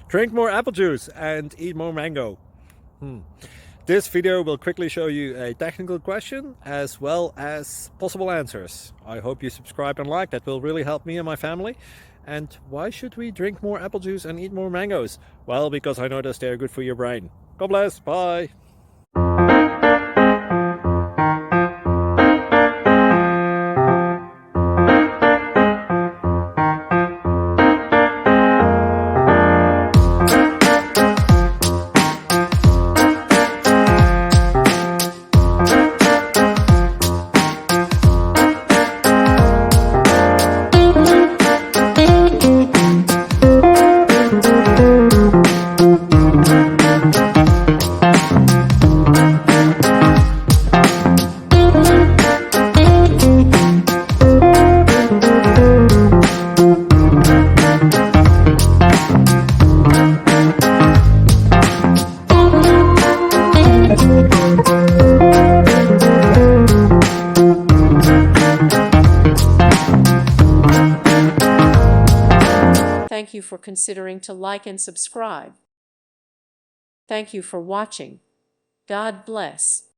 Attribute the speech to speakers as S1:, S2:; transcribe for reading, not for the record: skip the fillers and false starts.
S1: Drink more apple juice and eat more mango. This video will quickly show you a technical question as well as possible answers. I hope you subscribe and like, that will really help me and my family. And why should we drink more apple juice and eat more mangoes? Well, because I noticed they're good for your brain. God bless, bye!
S2: Thank you for considering to like and subscribe. Thank you for watching. God bless.